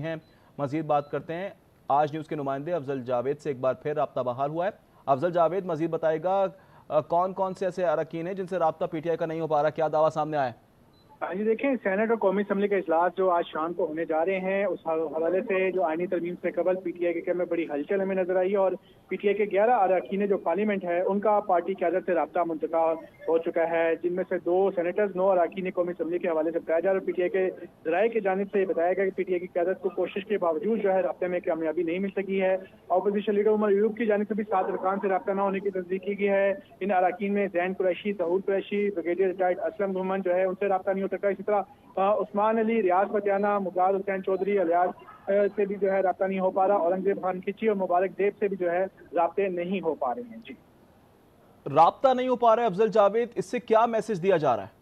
हैं। मजीद बात करते हैं आज न्यूज़ के नुमाइंदे अफजल जावेद से। एक बार फिर राब्ता बहाल हुआ है। अफजल जावेद मजीद बताएगा कौन कौन से ऐसे अरकान हैं जिनसे राब्ता पीटीआई का नहीं हो पा रहा, क्या दावा सामने आया है? हाँ जी, देखें, सेनेट और कौमी असम्बली का इजलास जो आज शाम को होने जा रहे हैं, उस हवाले से जो आईनी तरमीम से कबल पीटीआई के कैंप में बड़ी हलचल हमें नजर आई है और पीटीआई के 11 अरकान जो पार्लियामेंट है उनका पार्टी क़यादत से राब्ता मुंतका हो चुका है, जिनमें से 2 सेनेटर्स 9 अरकान कौमी असम्बली के हवाले से बताया जा रहा है। पीटीआई के ज़राए की जानिब से बताया गया कि पीटीआई की क़यादत को कोशिश के बावजूद जो है राब्ते में कामयाबी नहीं मिल सकी है। अपोजिशन लीडर उमर अयूब की जानिब से भी 7 अरकान से राब्ता न होने की तस्दीक की गई है। इन अरकान में ज़ैन कुरैशी, ज़हूर कुरैशी, ब्रिगेडियर रिटायर्ड असलम घुमन जो है उनसे राब्ता नहीं हो सका। इसी तरह उस्मान अली, रियाज फतियाना, मुगदार हुसैन चौधरी अलियास से भी जो है राब्ता नहीं हो पा रहा। औरंगजेब खान खिची और मुबारक देब से भी जो है राब्ते नहीं हो पा रहे हैं। जी, राब्ता नहीं हो पा रहा है अफजल जावेद, इससे क्या मैसेज दिया जा रहा है?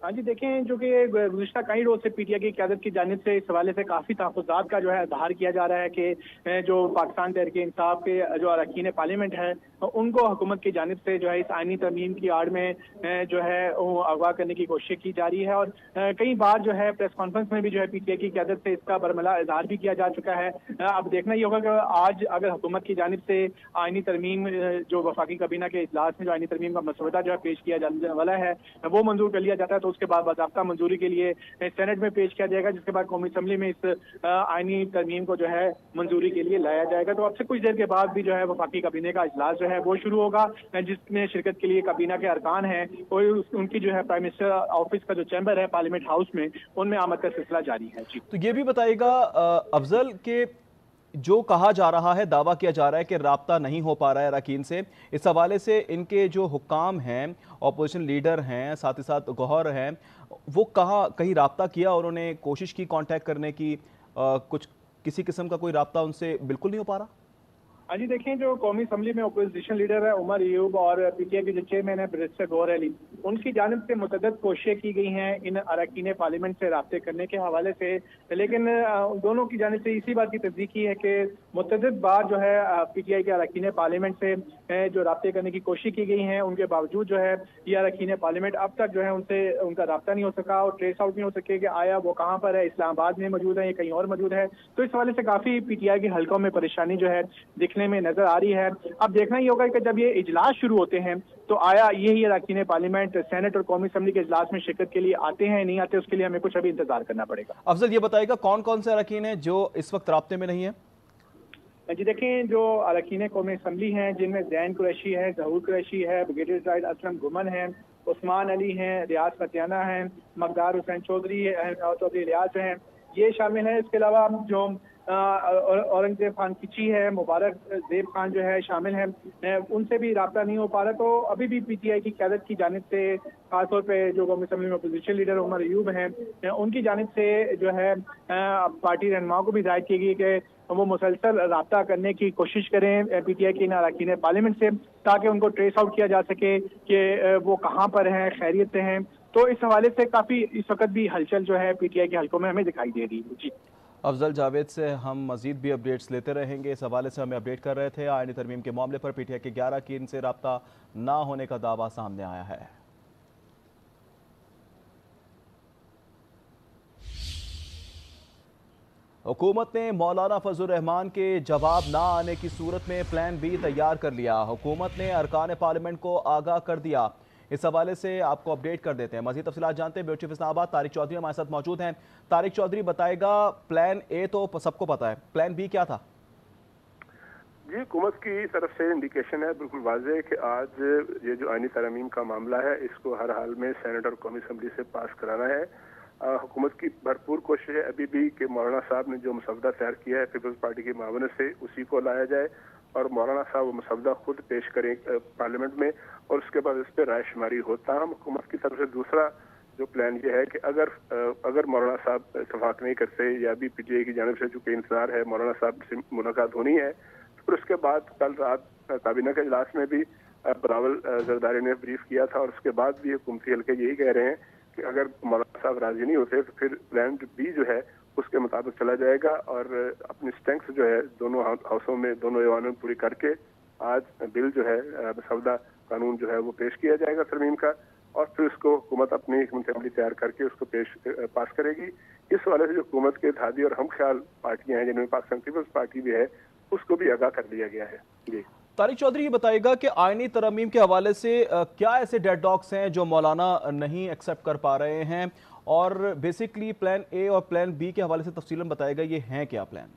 हाँ जी, देखें, जो कि गुज़िश्ता कई रोज से पीटीआई की क़यादत की जानिब से इस हवाले से काफ़ी तहफ़्फ़ुज़ात का जो है इज़हार किया जा रहा है कि जो पाकिस्तान तहरीक इंसाफ के जो अरकान पार्लियामेंट है उनको हुकूमत की जानिब से जो है इस आईनी तरमीम की आड़ में जो है वो अगवा करने की कोशिश की जा रही है। और कई बार जो है प्रेस कॉन्फ्रेंस में भी जो है पीटीआई की क़यादत से इसका बरमला इज़हार भी किया जा चुका है। अब देखना ये होगा कि आज अगर हुकूमत की जानिब से आईनी तरमीम जो वफाकी काबीना के इजलास में जो आईनी तरमीम का मसवदा जो है पेश किया जाने वाला है वो मंजूर कर लिया जाता है, तो उसके बाद बाकायदा मंजूरी के लिए सेनेट में पेश किया जाएगा, जिसके बाद कौमी असम्बली में इस आईनी तरमीम को जो है मंजूरी के लिए लाया जाएगा। तो अब से कुछ देर के बाद भी जो है वफाकी काबीने का इजलास जो है वो शुरू होगा, जिसमें शिरकत के लिए काबीना के अरकान हैं और उनकी जो है प्राइम मिनिस्टर ऑफिस का जो चैम्बर है पार्लियामेंट हाउस में, उनमें आमद का सिलसिला जारी है। जी, तो ये भी बताइएगा अफजल के जो कहा जा रहा है, दावा किया जा रहा है कि राब्ता नहीं हो पा रहा है अरकान से, इस हवाले से इनके जो हुक्काम हैं, ऑपोजिशन लीडर हैं, साथ ही साथ गौहर हैं, वो कहीं राब्ता किया और उन्होंने कोशिश की कांटेक्ट करने की, कुछ किसी किस्म का कोई राब्ता उनसे बिल्कुल नहीं हो पा रहा? हाँ जी, देखें, जो कौमी असम्बली में अपोजिशन लीडर है उमर अयूब और पीटीआई के जो चेयरमैन है बैरिस्टर गौहर अली, उनकी जानिब से मुतअद्दिद कोशिशें की गई हैं इन अरकान पार्लियामेंट से राब्ते करने के हवाले से, लेकिन दोनों की जानिब से इसी बात की तस्दीक की है कि मुतअद्दिद बार जो है पीटीआई के अरकान पार्लियामेंट से जो राब्ते करने की कोशिश की गई है, उनके बावजूद जो है ये अरकान पार्लियामेंट अब तक जो है उनसे उनका राब्ता नहीं हो सका और ट्रेस आउट नहीं हो सके कि आया वो कहाँ पर है, इस्लामाबाद में मौजूद है या कहीं और मौजूद है। तो इस हवाले से काफ़ी पीटीआई के हल्कों में परेशानी जो है दिखने में नजर आ रही है। अब देखना ही होगा कि जब ये इजलास शुरू होते हैं तो आया यही अरकान पार्लियामेंट सेनेट और कौमी असम्बली के इजलास में शिरकत के लिए आते हैं नहीं आते, उसके लिए हमें कुछ अभी इंतजार करना पड़ेगा। अफजल ये बताएगा कौन कौन से अरकान हैं जो इस वक्त राब्ते में नहीं है? जी, देखें, जो अरकान कौमी असम्बली हैं जिनमें ज़ैन कुरैशी है, ज़हूर कुरैशी है, ब्रिगेडियर रिटायर्ड असलम घुमन है, उस्मान अली हैं, रियाज फतियाना हैं, मुगदार हुसैन चौधरी अलियास हैं, ये शामिल है। इसके अलावा जो औरंगजेब खान खिची है, मुबारक देब खान जो है शामिल हैं, उनसे भी राब्ता नहीं हो पा रहा। तो अभी भी पीटीआई की क़यादत की जानिब से खासतौर पे जो कौमी असम्बली में अपोजिशन लीडर उमर अयूब हैं उनकी जानिब से जो है पार्टी रहनुमाओं को भी हिदायत की गई कि वो मुसलसल राब्ता करने की कोशिश करें पीटीआई के इन अरकान पार्लियामेंट से, ताकि उनको ट्रेस आउट किया जा सके कि वो कहाँ पर हैं, खैरियत से हैं। तो इस हवाले से काफ़ी इस वक्त भी हलचल जो है पीटीआई के हल्कों में हमें दिखाई दे रही है। जी, अफजल जावेद से हम मजीद भी अपडेट्स लेते रहेंगे। इस हवाले से हमें अपडेट कर रहे थे आईनी तरमीम के मामले पर पीटीआई के 11 अरकान से राब्ता ना होने का दावा सामने आया है। हुकूमत ने मौलाना फजल रहमान के जवाब ना आने की सूरत में प्लान बी तैयार कर लिया। हुकूमत ने अरकान पार्लियामेंट को आगाह कर दिया। इस हवाले से आपको अपडेट कर देते हैं। मजीद तफसीलात जानते हैं। ब्यूरो चीफ इस्लामाबाद तारिक चौधरी हमारे साथ मौजूद हैं। तारिक चौधरी बताएगा, प्लान ए तो सबको पता है, प्लान बी क्या था? जी, हुकूमत की तरफ से इंडिकेशन है बिल्कुल वाज़ेह कि आज ये जो आईनी तरमीम का मामला है इसको हर हाल में सेनेट और कौमी असम्बली से पास कराना है। हुकूमत की भरपूर कोशिश है अभी भी कि मौलाना साहब ने जो मसवदा तैयार किया है पीपल्स पार्टी की मावनत से उसी को लाया जाए और मौलाना साहब वो मसवदा खुद पेश करें पार्लियामेंट में और उसके बाद इस पर राय शुमारी होता। हम हुकूमत की तरफ से दूसरा जो प्लान ये है कि अगर मौलाना साहब इतफाक नहीं करते या भी पीटीआई की जानिब से चूंकि इंतजार है मौलाना साहब से मुलाकात होनी है, तो फिर उसके बाद कल रात काबीना के इजलास में भी बिलावल जरदारी ने ब्रीफ किया था और उसके बाद भी हुकूमती हल्के यही कह रहे हैं कि अगर मौलाना साहब राजी नहीं होते तो फिर प्लान बी जो है उसके मुताबिक चला जाएगा और अपनी स्ट्रेंथ जो है दोनों हाउसों में, दोनों ऐवानों में पूरी करके आज बिल जो है मसवदा कानून जो है वो पेश किया जाएगा तरमीम का और फिर उसको हुकूमत अपनी असेंबली तैयार करके उसको पास करेगी। इस हवाले से जो हुकूमत के इत्तेहादी और हम ख्याल पार्टियां हैं जिनमें पाकिस्तान पीपल्स पार्टी भी है, उसको भी आगाह कर दिया गया है। जी तारिक चौधरी, ये बताइएगा कि आईनी तरमीम के हवाले से क्या ऐसे डेडलॉक्स हैं जो मौलाना नहीं एक्सेप्ट कर पा रहे हैं, और बेसिकली प्लान ए और प्लान बी के हवाले से तफसीलन बताएगा, ये हैं क्या प्लान?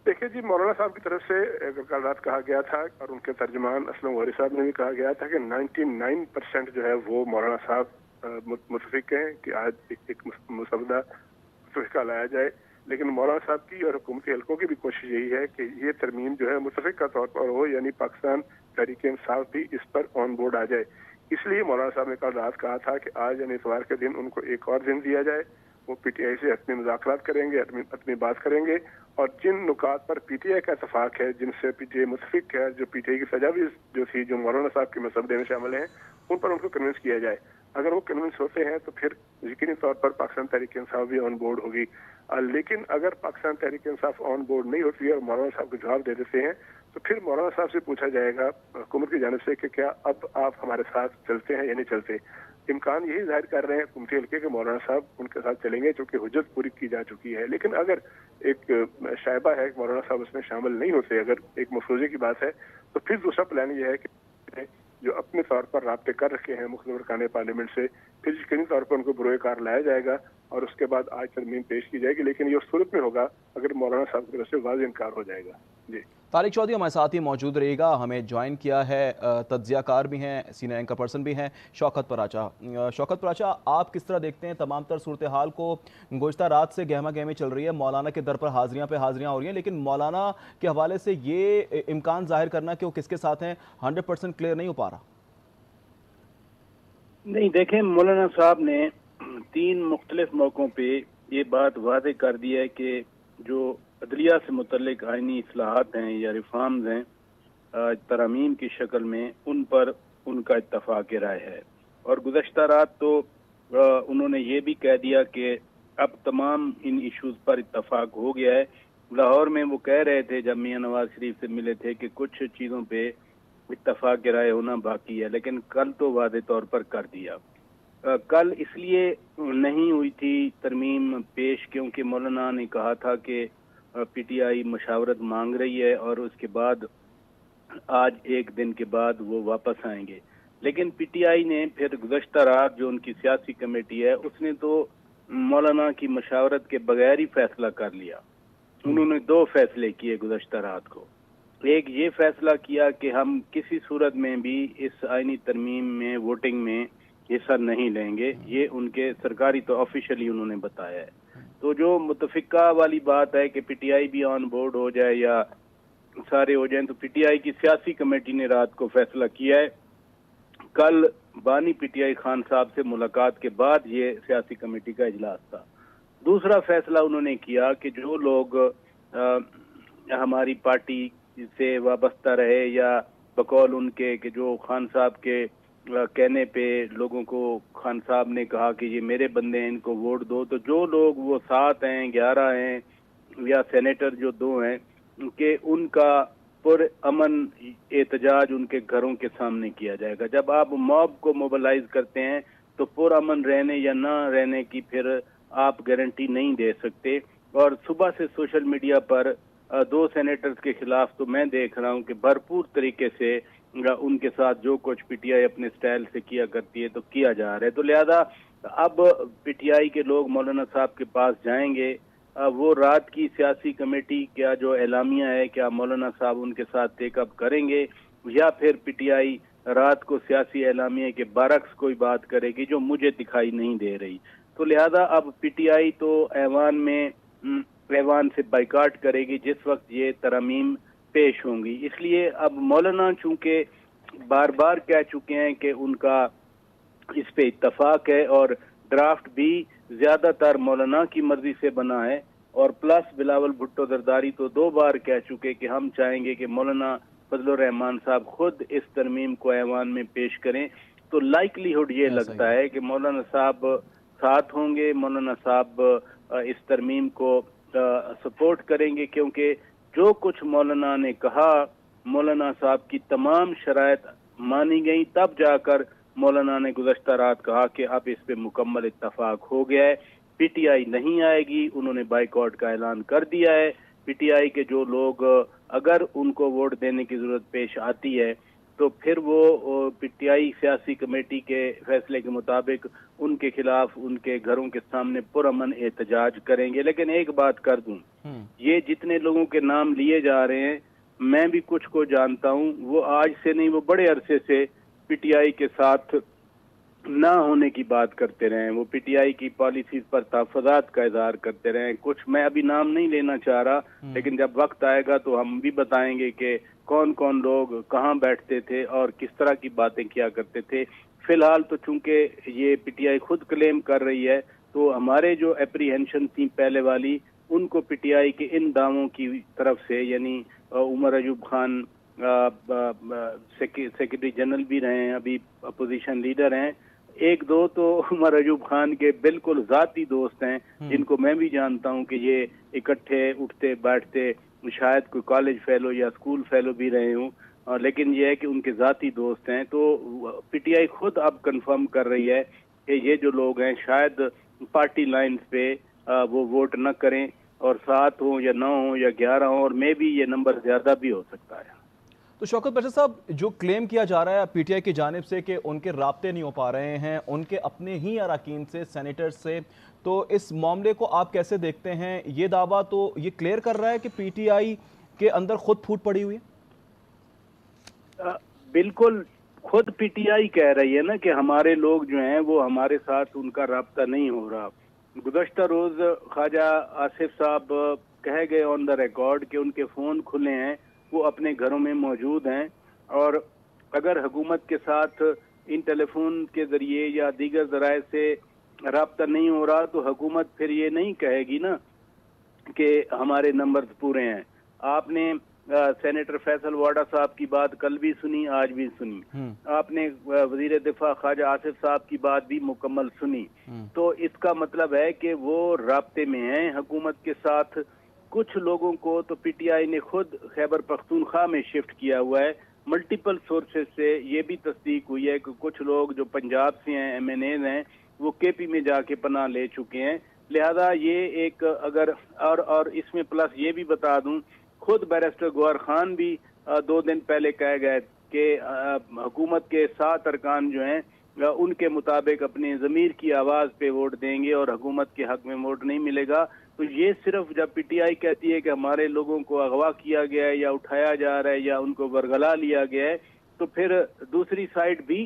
देखिए जी, मौलाना साहब की तरफ से कल रात कहा गया था और उनके तर्जुमान असलम गौहरी साहब ने भी कहा गया था कि 99% जो है वो मौलाना साहब मुतफिक हैं कि आज एक मुसवदा मुतफिका लाया जाए। लेकिन मौलाना साहब की और हुकूमती हल्कों की भी कोशिश यही है कि ये तरमीम जो है मुतफिका तौर पर हो, यानी पाकिस्तान तहरीक इंसाफ भी इस पर ऑन बोर्ड आ जाए। इसलिए मौलाना साहब ने कल रात कहा था कि आज यानी इतवार के दिन उनको एक और दिन दिया जाए, वो पीटीआई से अपने मुज़ाकरात करेंगे, अपनी बात करेंगे, और जिन नुकात पर पीटीआई का इतफाक है, जिनसे पीटीआई मुतफिक है, जो पीटीआई की सजा भी जो थी जो मौलाना साहब के मसवदे में शामिल हैं, उन पर उनको कन्विंस किया जाए। अगर वो कन्विंस होते हैं तो फिर यकीनी तौर पर पाकिस्तान तहरीक इंसाफ भी ऑन बोर्ड होगी। लेकिन अगर पाकिस्तान तहरीक इंसाफ ऑन बोर्ड नहीं होती है और मौलाना साहब को जवाब दे देते हैं, तो फिर मौलाना साहब से पूछा जाएगा हुकूमत की जानिब से कि क्या अब आप हमारे साथ चलते हैं या नहीं चलते। इम्कान यही जाहिर कर रहे हैं हुकूमती हल्के के मौलाना साहब उनके साथ चलेंगे, चूंकि हुज्जत पूरी की जा चुकी है। लेकिन अगर एक शायबा है कि मौलाना साहब उसमें शामिल नहीं होते, अगर एक मफरूजे की बात है, तो फिर दूसरा प्लान ये है कि जो अपने तौर पर राब्ते कर रखे हैं मुख्तलिफ अरकान पार्लियामेंट से, फिर यकीनी तौर पर उनको बरोए कार लाया जाएगा और उसके बाद आज तरमीम पेश की जाएगी। लेकिन ये उस सूरत में होगा अगर मौलाना साहब की तरफ से वाज़ेह इनकार हो जाएगा। जी तारिक चौधरी हमारे साथ ही मौजूद रहेगा, हमें ज्वाइन किया है तज्जियाकार भी हैं, सीनियर एंकर पर्सन भी हैं, शौकत पराचा। शौकत पराचा, आप किस तरह देखते हैं तमाम तर सूरत हाल को? गुज़श्ता रात से गहमा गहमी चल रही है, मौलाना के दर पर हाजिरियाँ पे हाजिरियाँ हो रही हैं, लेकिन मौलाना के हवाले से ये इम्कान जाहिर करना कि वो किसके साथ हैं 100% क्लियर नहीं हो पा रहा। नहीं, देखें, मौलाना साहब ने 3 मुख्तलिफ मौक़ों पे ये बात वाज़ेह कर दी है कि जो अदलिया से मुतल्लिक आइनी इस्लाहात हैं या रिफॉर्म्स हैं तरमीम की शक्ल में, उन पर उनका इत्तफाक राय है। और गुज़श्ता रात तो उन्होंने ये भी कह दिया कि अब तमाम इन इश्यूज़ पर इत्तफाक हो गया है। लाहौर में वो कह रहे थे जब मियां नवाज शरीफ से मिले थे कि कुछ चीज़ों पे इत्तफाक राय होना बाकी है, लेकिन कल तो वादे तौर पर कर दिया। कल इसलिए नहीं हुई थी तरमीम पेश क्योंकि मौलाना ने कहा था कि पीटीआई मशावरत मांग रही है और उसके बाद आज एक दिन के बाद वो वापस आएंगे। लेकिन पीटीआई ने फिर गुज़श्ता रात जो उनकी सियासी कमेटी है उसने तो मौलाना की मशावरत के बगैर ही फैसला कर लिया। उन्होंने 2 फैसले किए गुज़श्ता रात को। एक ये फैसला किया कि हम किसी सूरत में भी इस आईनी तरमीम में वोटिंग में हिस्सा नहीं लेंगे, ये उनके सरकारी तो ऑफिशियली उन्होंने बताया है। तो जो मुतफिका वाली बात है कि पीटीआई भी ऑन बोर्ड हो जाए या सारे हो जाएं, तो पीटीआई की सियासी कमेटी ने रात को फैसला किया है। कल बानी पीटीआई खान साहब से मुलाकात के बाद ये सियासी कमेटी का इजलास था। दूसरा फैसला उन्होंने किया कि जो लोग हमारी पार्टी से वाबस्ता रहे या बकौल उनके कि जो खान साहब के कहने पे लोगों को खान साहब ने कहा कि ये मेरे बंदे हैं, इनको वोट दो, तो जो लोग वो 7 हैं, 11 हैं या सेनेटर जो 2 हैं कि उनका पुर अमन एहतजाज उनके घरों के सामने किया जाएगा। जब आप मॉब को मोबिलाइज करते हैं तो पुर अमन रहने या ना रहने की फिर आप गारंटी नहीं दे सकते। और सुबह से सोशल मीडिया पर 2 सेनेटर्स के खिलाफ तो मैं देख रहा हूं कि भरपूर तरीके से उनके साथ जो कुछ पीटीआई अपने स्टाइल से किया करती है तो किया जा रहा है। तो लिहाजा अब पीटीआई के लोग मौलाना साहब के पास जाएंगे, वो रात की सियासी कमेटी क्या जो एलामिया है क्या मौलाना साहब उनके साथ टेकअप करेंगे या फिर पीटीआई रात को सियासी एलामिया के बरक्स कोई बात करेगी जो मुझे दिखाई नहीं दे रही। तो लिहाजा अब पीटीआई तो ऐवान से बाइकाट करेगी जिस वक्त ये तरमीम पेश होंगी। इसलिए अब मौलाना चूंकि बार बार कह चुके हैं कि उनका इस पे इत्तफाक है और ड्राफ्ट भी ज्यादातर मौलाना की मर्जी से बना है, और प्लस बिलावल भुट्टो जरदारी तो 2 बार कह चुके कि हम चाहेंगे कि मौलाना फजलुर रहमान साहब खुद इस तरमीम को ऐवान में पेश करें। तो लाइकलीहुड ये लगता है कि मौलाना साहब साथ होंगे, मौलाना साहब इस तरमीम को सपोर्ट करेंगे, क्योंकि जो कुछ मौलाना ने कहा, मौलाना साहब की तमाम शराइत मानी गई, तब जाकर मौलाना ने गुज़श्ता रात कहा कि अब इस पे मुकम्मल इत्तफाक हो गया है। PTI नहीं आएगी, उन्होंने बाइकआउट का ऐलान कर दिया है। PTI के जो लोग अगर उनको वोट देने की जरूरत पेश आती है तो फिर वो PTI सियासी कमेटी के फैसले के मुताबिक उनके खिलाफ उनके घरों के सामने पुरअमन एहतजाज करेंगे। लेकिन एक बात कर दूं, ये जितने लोगों के नाम लिए जा रहे हैं, मैं भी कुछ को जानता हूं, वो आज से नहीं, वो बड़े अरसे से PTI के साथ ना होने की बात करते रहे। वो PTI की पॉलिसीज पर तहफ़्फ़ुज़ात का इज़हार करते रहे। कुछ मैं अभी नाम नहीं लेना चाह रहा, लेकिन जब वक्त आएगा तो हम भी बताएंगे कि कौन कौन लोग कहाँ बैठते थे और किस तरह की बातें किया करते थे। फिलहाल तो चूंकि ये PTI खुद क्लेम कर रही है, तो हमारे जो एप्रीहेंशन थी पहले वाली, उनको PTI के इन दावों की तरफ से, यानी उमर अयूब खान सेक्रेटरी जनरल भी रहे हैं, अभी अपोजिशन लीडर हैं, एक दो तो उमर अयूब खान के बिल्कुल ज़ाती दोस्त हैं, जिनको मैं भी जानता हूं कि ये इकट्ठे उठते बैठते, शायद कोई कॉलेज फेलो या स्कूल फेलो भी रहे हों, लेकिन ये है कि उनके ज़ाती दोस्त हैं। तो PTI खुद अब कंफर्म कर रही है कि ये जो लोग हैं शायद पार्टी लाइन्स पे वो वोट न करें, और 7 हो या 9 हो या 11 हो, और मे भी ये नंबर ज़्यादा भी हो सकता है। तो शौकत बशीर साहब, जो क्लेम किया जा रहा है PTI की जानिब से कि उनके राब्ते नहीं हो पा रहे हैं उनके अपने ही अरकान से, सेनेटर से, तो इस मामले को आप कैसे देखते हैं? ये दावा तो ये क्लियर कर रहा है कि PTI के अंदर खुद फूट पड़ी हुई है। बिल्कुल, खुद PTI कह रही है ना कि हमारे लोग जो हैं वो हमारे साथ उनका राब्ता नहीं हो रहा। गुज़श्ता रोज ख्वाजा आसिफ साहब कह गए ऑन द रिकॉर्ड कि उनके फ़ोन खुले हैं, वो अपने घरों में मौजूद हैं, और अगर हुकूमत के साथ इन टेलीफोन के ज़रिए या दीगर ज़राए से राब्ता नहीं हो रहा तो हुकूमत फिर ये नहीं कहेगी ना कि हमारे नंबर्स पूरे हैं। आपने सेनेटर फैसल वाडा साहब की बात कल भी सुनी, आज भी सुनी। आपने वजीर दिफा ख्वाजा आसिफ साहब की बात भी मुकम्मल सुनी। तो इसका मतलब है कि वो राब्ते में हैं हुकूमत के साथ। कुछ लोगों को तो PTI ने खुद खैबर पख्तूनख्वा में शिफ्ट किया हुआ है। मल्टीपल सोर्सेज से ये भी तस्दीक हुई है कि कुछ लोग जो पंजाब से हैं, MNAs हैं, वो KP में जाके पनाह ले चुके हैं। लिहाजा ये एक अगर और इसमें प्लस ये भी बता दूं, खुद बैरिस्टर गौहर खान भी 2 दिन पहले कह गए कि हुकूमत के 7 अरकान जो हैं उनके मुताबिक अपने ज़मीर की आवाज़ पे वोट देंगे और हुकूमत के हक में वोट नहीं मिलेगा। तो ये सिर्फ जब PTI कहती है कि हमारे लोगों को अगवा किया गया है या उठाया जा रहा है या उनको बरगला लिया गया है, तो फिर दूसरी साइड भी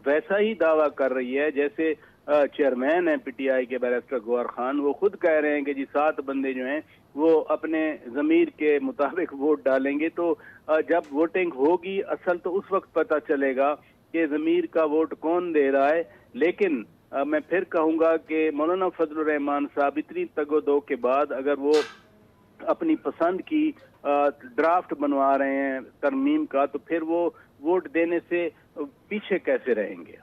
वैसा ही दावा कर रही है। जैसे चेयरमैन है PTI के बैरिस्टर गौहर खान, वो खुद कह रहे हैं कि जी 7 बंदे जो हैं वो अपने ज़मीर के मुताबिक वोट डालेंगे। तो जब वोटिंग होगी असल तो उस वक्त पता चलेगा कि ज़मीर का वोट कौन दे रहा है। लेकिन मैं फिर कहूँगा कि मौलाना फजलुर रहमान साहब इतनी तगोदो के बाद अगर वो अपनी पसंद की ड्राफ्ट बनवा रहे हैं तरमीम का, तो फिर वो वोट देने से पीछे कैसे रहेंगे?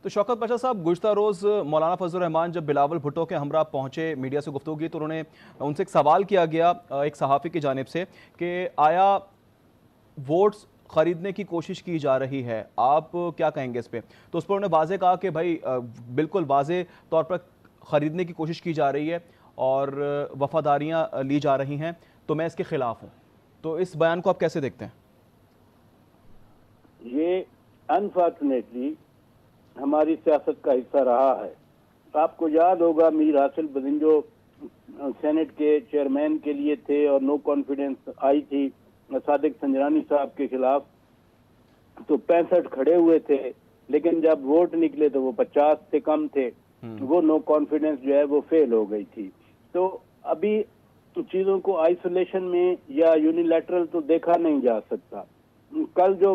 तो शौकत बशीर साहब, गुज़श्ता रोज़ मौलाना फजलुर रहमान जब बिलावल भुट्टो के हमरा पहुंचे, मीडिया से गुफ्तगू की, तो उन्होंने उनसे एक सवाल किया गया एक सहाफ़ी की जानिब से कि आया वोट्स ख़रीदने की कोशिश की जा रही है, आप क्या कहेंगे इस पे? तो उस पर उन्होंने वाज़े कहा कि भाई बिल्कुल वाज़े तौर पर ख़रीदने की कोशिश की जा रही है और वफ़ादारियाँ ली जा रही हैं, तो मैं इसके ख़िलाफ़ हूँ। तो इस बयान को आप कैसे देखते हैं? ये अनफॉर्चुनेटली हमारी सियासत का हिस्सा रहा है। आपको याद होगा मीर हासिल बदिंजो सेनेट के चेयरमैन के लिए थे और नो कॉन्फिडेंस आई थी सादिक संजरानी साहब के खिलाफ, तो 65 खड़े हुए थे, लेकिन जब वोट निकले तो वो 50 से कम थे। वो नो कॉन्फिडेंस जो है वो फेल हो गई थी। तो अभी चीज़ों को आइसोलेशन में या यूनिलैटरल तो देखा नहीं जा सकता। कल जो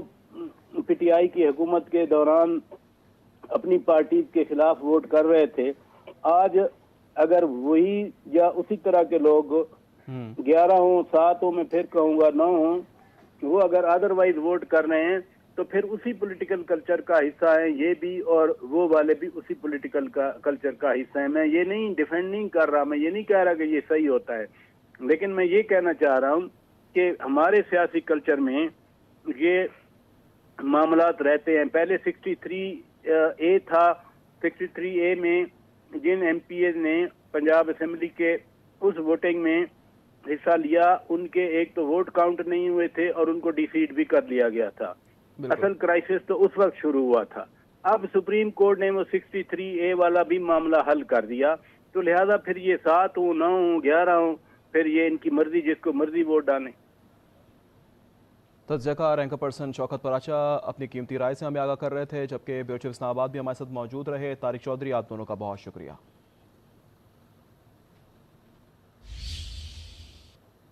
PTI की हुकूमत के दौरान अपनी पार्टी के खिलाफ वोट कर रहे थे, आज अगर वही या उसी तरह के लोग 11 हो, 7 हो, मैं फिर कहूँगा 9 हो, वो अगर अदरवाइज वोट कर रहे हैं तो फिर उसी पॉलिटिकल कल्चर का हिस्सा है ये भी, और वो वाले भी उसी पॉलिटिकल कल्चर का हिस्सा है। मैं ये नहीं डिफेंड नहीं कर रहा, मैं ये नहीं कह रहा कि ये सही होता है, लेकिन मैं ये कहना चाह रहा हूँ कि हमारे सियासी कल्चर में ये मामलात रहते हैं। पहले 63A था, 63A में जिन MPA ने पंजाब असेंबली के उस वोटिंग में हिस्सा लिया, उनके एक तो वोट काउंट नहीं हुए थे और उनको डिफीट भी कर लिया गया था। असल क्राइसिस तो उस वक्त शुरू हुआ था। अब सुप्रीम कोर्ट ने वो 63A वाला भी मामला हल कर दिया, तो लिहाजा फिर ये 7 हो, 9 हो, 11 हो, फिर ये इनकी मर्जी, जिसको मर्जी वोट डालें। तज्ज़िया रैंकर पर्सन शौकत पराचा अपनी कीमती राय से हमें आगाह कर रहे थे, जबकि ब्यूरो चीफ इस्लामाबाद भी हमारे साथ मौजूद रहे। तारिक चौधरी, आप दोनों का बहुत शुक्रिया।